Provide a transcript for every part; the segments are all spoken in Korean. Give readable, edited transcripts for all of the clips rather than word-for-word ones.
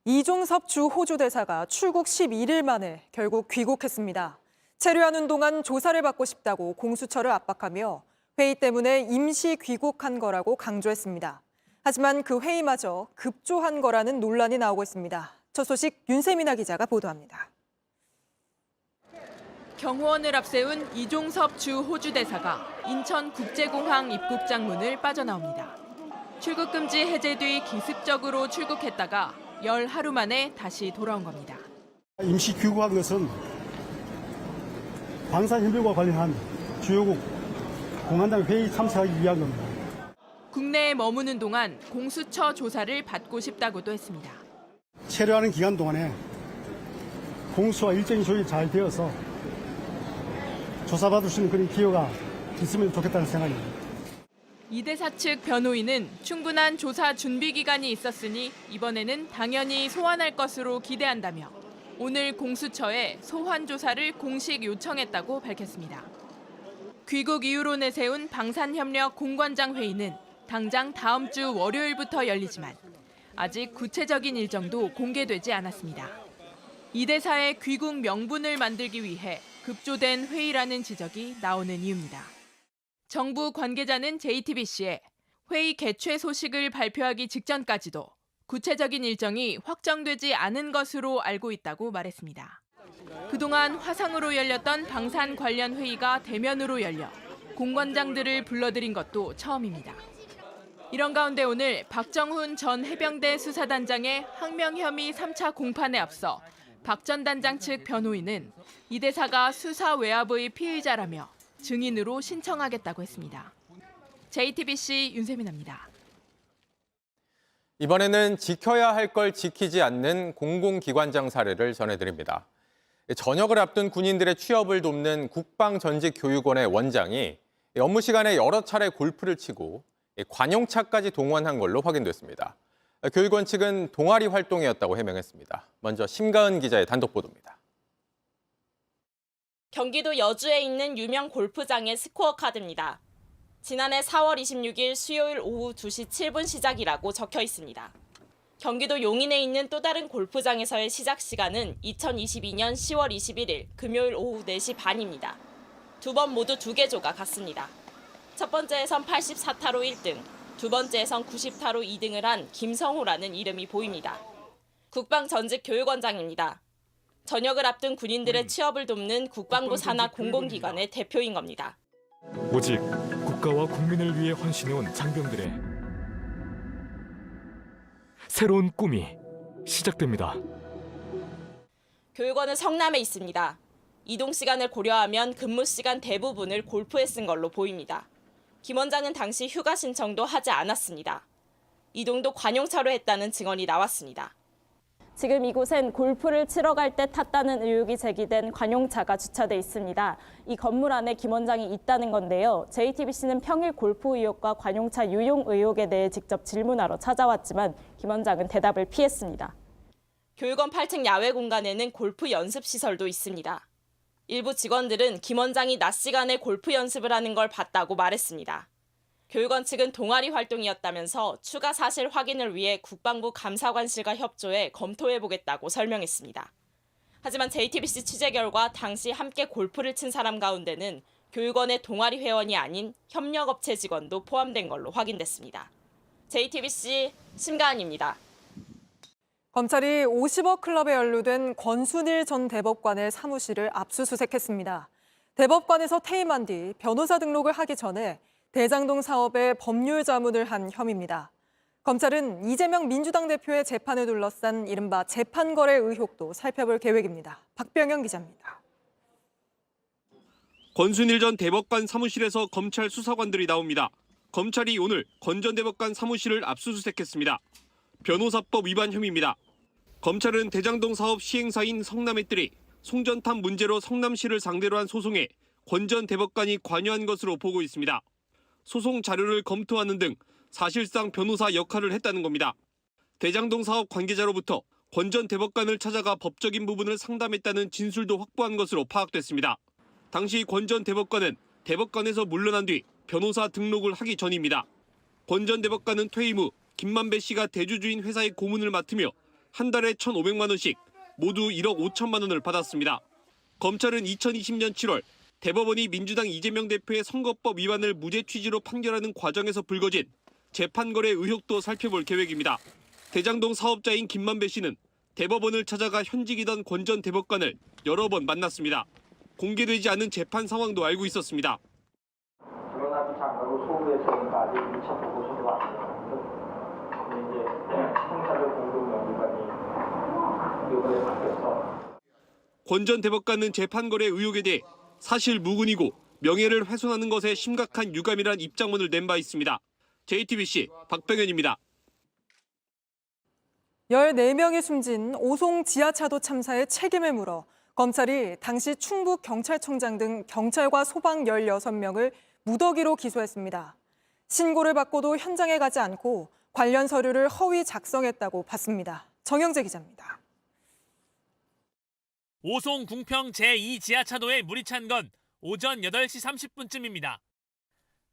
이종섭 주 호주 대사가 출국 11일 만에 결국 귀국했습니다. 체류하는 동안 조사를 받고 싶다고 공수처를 압박하며 회의 때문에 임시 귀국한 거라고 강조했습니다. 하지만 그 회의마저 급조한 거라는 논란이 나오고 있습니다. 첫 소식 윤세민아 기자가 보도합니다. 경호원을 앞세운 이종섭 주 호주 대사가 인천국제공항 입국장 문을 빠져나옵니다. 출국 금지 해제 뒤 기습적으로 출국했다가 열 하루 만에 다시 돌아온 겁니다. 임시 귀국한 것은 방산협력과 관련한 주요국 공안당 회의 참석하기 위한 겁니다. 국내에 머무는 동안 공수처 조사를 받고 싶다고도 했습니다. 체류하는 기간 동안에 공수와 일정이 조율이 잘 되어서 조사받을 수 있는 그런 기회가 있으면 좋겠다는 생각입니다. 이 대사 측 변호인은 충분한 조사 준비 기간이 있었으니 이번에는 당연히 소환할 것으로 기대한다며 오늘 공수처에 소환 조사를 공식 요청했다고 밝혔습니다. 귀국 이후로 내세운 방산협력 공관장 회의는 당장 다음 주 월요일부터 열리지만 아직 구체적인 일정도 공개되지 않았습니다. 이 대사의 귀국 명분을 만들기 위해 급조된 회의라는 지적이 나오는 이유입니다. 정부 관계자는 JTBC에 회의 개최 소식을 발표하기 직전까지도 구체적인 일정이 확정되지 않은 것으로 알고 있다고 말했습니다. 그동안 화상으로 열렸던 방산 관련 회의가 대면으로 열려 공관장들을 불러들인 것도 처음입니다. 이런 가운데 오늘 박정훈 전 해병대 수사단장의 항명 혐의 3차 공판에 앞서 박 전 단장 측 변호인은 이 대사가 수사 외압의 피의자라며 증인으로 신청하겠다고 했습니다. JTBC 윤세민아입니다. 이번에는 지켜야 할 걸 지키지 않는 공공기관장 사례를 전해드립니다. 전역을 앞둔 군인들의 취업을 돕는 국방전직교육원의 원장이 업무 시간에 여러 차례 골프를 치고 관용차까지 동원한 걸로 확인됐습니다. 교육원 측은 동아리 활동이었다고 해명했습니다. 먼저 심가은 기자의 단독 보도입니다. 경기도 여주에 있는 유명 골프장의 스코어 카드입니다. 지난해 4월 26일 수요일 오후 2시 7분 시작이라고 적혀 있습니다. 경기도 용인에 있는 또 다른 골프장에서의 시작 시간은 2022년 10월 21일 금요일 오후 4시 반입니다. 두 번 모두 2개조가 같습니다. 첫 번째에선 84타로 1등, 두 번째에선 90타로 2등을 한 김성호라는 이름이 보입니다. 국방전직교육원장입니다. 전역을 앞둔 군인들의 취업을 돕는 국방부 산하 공공기관의 대표인 겁니다. 오직 국가와 국민을 위해 헌신해온 장병들의 새로운 꿈이 시작됩니다. 교육원은 성남에 있습니다. 이동 시간을 고려하면 근무 시간 대부분을 골프에 쓴 걸로 보입니다. 김 원장은 당시 휴가 신청도 하지 않았습니다. 이동도 관용차로 했다는 증언이 나왔습니다. 지금 이곳엔 골프를 치러 갈 때 탔다는 의혹이 제기된 관용차가 주차돼 있습니다. 이 건물 안에 김 원장이 있다는 건데요. JTBC는 평일 골프 의혹과 관용차 유용 의혹에 대해 직접 질문하러 찾아왔지만 김 원장은 대답을 피했습니다. 교육원 8층 야외 공간에는 골프 연습 시설도 있습니다. 일부 직원들은 김 원장이 낮 시간에 골프 연습을 하는 걸 봤다고 말했습니다. 교육원 측은 동아리 활동이었다면서 추가 사실 확인을 위해 국방부 감사관실과 협조해 검토해보겠다고 설명했습니다. 하지만 JTBC 취재 결과 당시 함께 골프를 친 사람 가운데는 교육원의 동아리 회원이 아닌 협력업체 직원도 포함된 걸로 확인됐습니다. JTBC 심가은입니다. 검찰이 50억 클럽에 연루된 권순일 전 대법관의 사무실을 압수수색했습니다. 대법관에서 퇴임한 뒤 변호사 등록을 하기 전에 대장동 사업의 법률 자문을 한 혐의입니다. 검찰은 이재명 민주당 대표의 재판을 둘러싼 이른바 재판 거래 의혹도 살펴볼 계획입니다. 박병영 기자입니다. 권순일 전 대법관 사무실에서 검찰 수사관들이 나옵니다. 검찰이 오늘 권 전 대법관 사무실을 압수수색했습니다. 변호사법 위반 혐의입니다. 검찰은 대장동 사업 시행사인 성남의뜰이 송전탑 문제로 성남시를 상대로 한 소송에 권 전 대법관이 관여한 것으로 보고 있습니다. 소송 자료를 검토하는 등 사실상 변호사 역할을 했다는 겁니다. 대장동 사업 관계자로부터 권 전 대법관을 찾아가 법적인 부분을 상담했다는 진술도 확보한 것으로 파악됐습니다. 당시 권 전 대법관은 대법관에서 물러난 뒤 변호사 등록을 하기 전입니다. 권 전 대법관은 퇴임 후 김만배 씨가 대주주인 회사의 고문을 맡으며 한 달에 1,500만 원씩 모두 1억 5천만 원을 받았습니다. 검찰은 2020년 7월 대법원이 민주당 이재명 대표의 선거법 위반을 무죄 취지로 판결하는 과정에서 불거진 재판거래 의혹도 살펴볼 계획입니다. 대장동 사업자인 김만배 씨는 대법원을 찾아가 현직이던 권 전 대법관을 여러 번 만났습니다. 공개되지 않은 재판 상황도 알고 있었습니다. 드러나지 않고 소부에서까지 2차 보고서도 왔었는데 이제 형사적 공동연구관이 이번에 바뀌어서 권 전 대법관은 재판거래 의혹에 대해 사실 무근이고 명예를 훼손하는 것에 심각한 유감이란 입장문을 낸 바 있습니다. JTBC 박병현입니다. 14명이 숨진 오송 지하차도 참사의 책임을 물어 검찰이 당시 충북경찰청장 등 경찰과 소방 16명을 무더기로 기소했습니다. 신고를 받고도 현장에 가지 않고 관련 서류를 허위 작성했다고 봤습니다. 정영재 기자입니다. 오송 궁평 제2지하차도에 물이 찬 건 오전 8시 30분쯤입니다.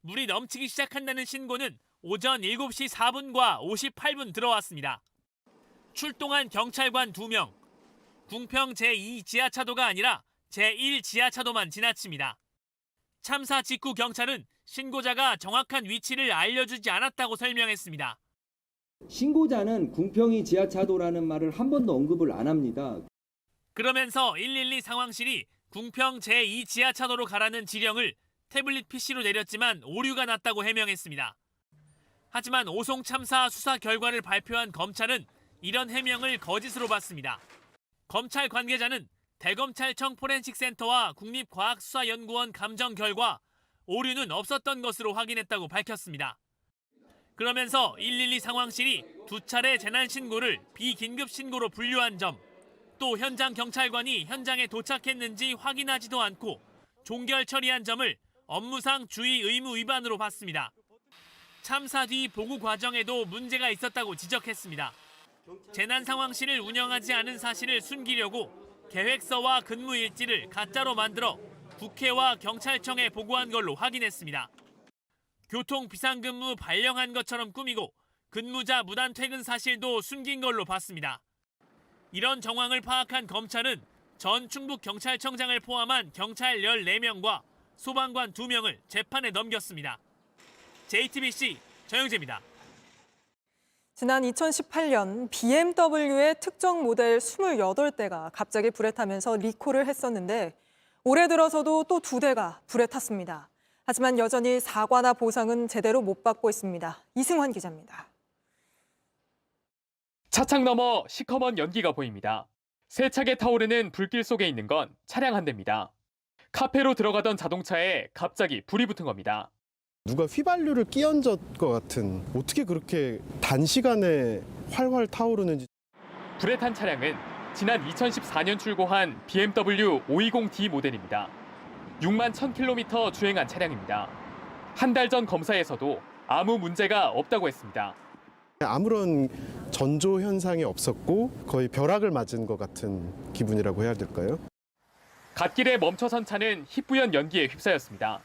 물이 넘치기 시작한다는 신고는 오전 7시 4분과 58분 들어왔습니다. 출동한 경찰관 2명, 궁평 제2지하차도가 아니라 제1지하차도만 지나칩니다. 참사 직후 경찰은 신고자가 정확한 위치를 알려주지 않았다고 설명했습니다. 신고자는 궁평이 지하차도라는 말을 한 번도 언급을 안 합니다. 그러면서 112 상황실이 궁평 제2지하차도로 가라는 지령을 태블릿 PC로 내렸지만 오류가 났다고 해명했습니다. 하지만 오송 참사 수사 결과를 발표한 검찰은 이런 해명을 거짓으로 봤습니다. 검찰 관계자는 대검찰청 포렌식센터와 국립과학수사연구원 감정 결과 오류는 없었던 것으로 확인했다고 밝혔습니다. 그러면서 112 상황실이 2차례 재난신고를 비긴급 신고로 분류한 점, 또 현장 경찰관이 현장에 도착했는지 확인하지도 않고 종결 처리한 점을 업무상 주의 의무 위반으로 봤습니다. 참사 뒤 보고 과정에도 문제가 있었다고 지적했습니다. 재난 상황실을 운영하지 않은 사실을 숨기려고 계획서와 근무 일지를 가짜로 만들어 국회와 경찰청에 보고한 걸로 확인했습니다. 교통 비상근무 발령한 것처럼 꾸미고 근무자 무단 퇴근 사실도 숨긴 걸로 봤습니다. 이런 정황을 파악한 검찰은 전 충북경찰청장을 포함한 경찰 14명과 소방관 2명을 재판에 넘겼습니다. JTBC 정영재입니다. 지난 2018년 BMW의 특정 모델 28대가 갑자기 불에 타면서 리콜을 했었는데 올해 들어서도 또 2대가 불에 탔습니다. 하지만 여전히 사과나 보상은 제대로 못 받고 있습니다. 이승환 기자입니다. 차창 너머 시커먼 연기가 보입니다. 세차게 타오르는 불길 속에 있는 건 차량 한 대입니다. 카페로 들어가던 자동차에 갑자기 불이 붙은 겁니다. 누가 휘발유를 끼얹은 것 같은, 어떻게 그렇게 단시간에 활활 타오르는지. 불에 탄 차량은 지난 2014년 출고한 BMW 520D 모델입니다. 6만 1000km 주행한 차량입니다. 한 달 전 검사에서도 아무 문제가 없다고 했습니다. 아무런 전조 현상이 없었고 거의 벼락을 맞은 것 같은 기분이라고 해야 될까요? 갓길에 멈춰선 차는 희뿌연 연기에 휩싸였습니다.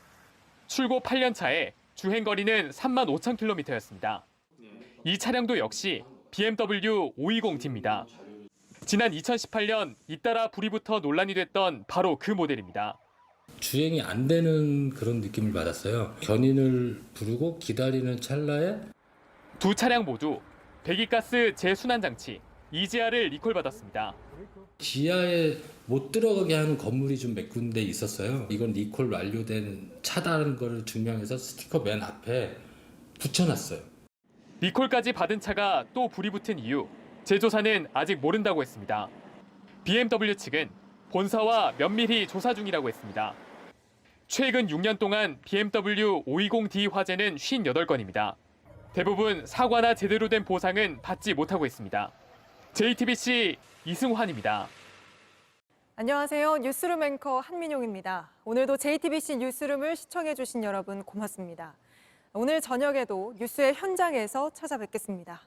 출고 8년 차에 주행거리는 3만 5천 킬로미터였습니다. 이 차량도 역시 BMW 520D입니다. 지난 2018년 잇따라 불이 붙어 논란이 됐던 바로 그 모델입니다. 주행이 안 되는 그런 느낌을 받았어요. 견인을 부르고 기다리는 찰나에 두 차량 모두 배기가스 재순환 장치 EGR을 리콜받았습니다. 지하에 못 들어가게 하는 건물이 좀 몇 군데 있었어요. 이건 리콜 완료된 차다는 걸 증명해서 스티커 맨 앞에 붙여놨어요. 리콜까지 받은 차가 또 불이 붙은 이유, 제조사는 아직 모른다고 했습니다. BMW 측은 본사와 면밀히 조사 중이라고 했습니다. 최근 6년 동안 BMW 520D 화재는 58건입니다. 대부분 사과나 제대로 된 보상은 받지 못하고 있습니다. JTBC 이승환입니다. 안녕하세요. 뉴스룸 앵커 한민용입니다. 오늘도 JTBC 뉴스룸을 시청해주신 여러분 고맙습니다. 오늘 저녁에도 뉴스의 현장에서 찾아뵙겠습니다.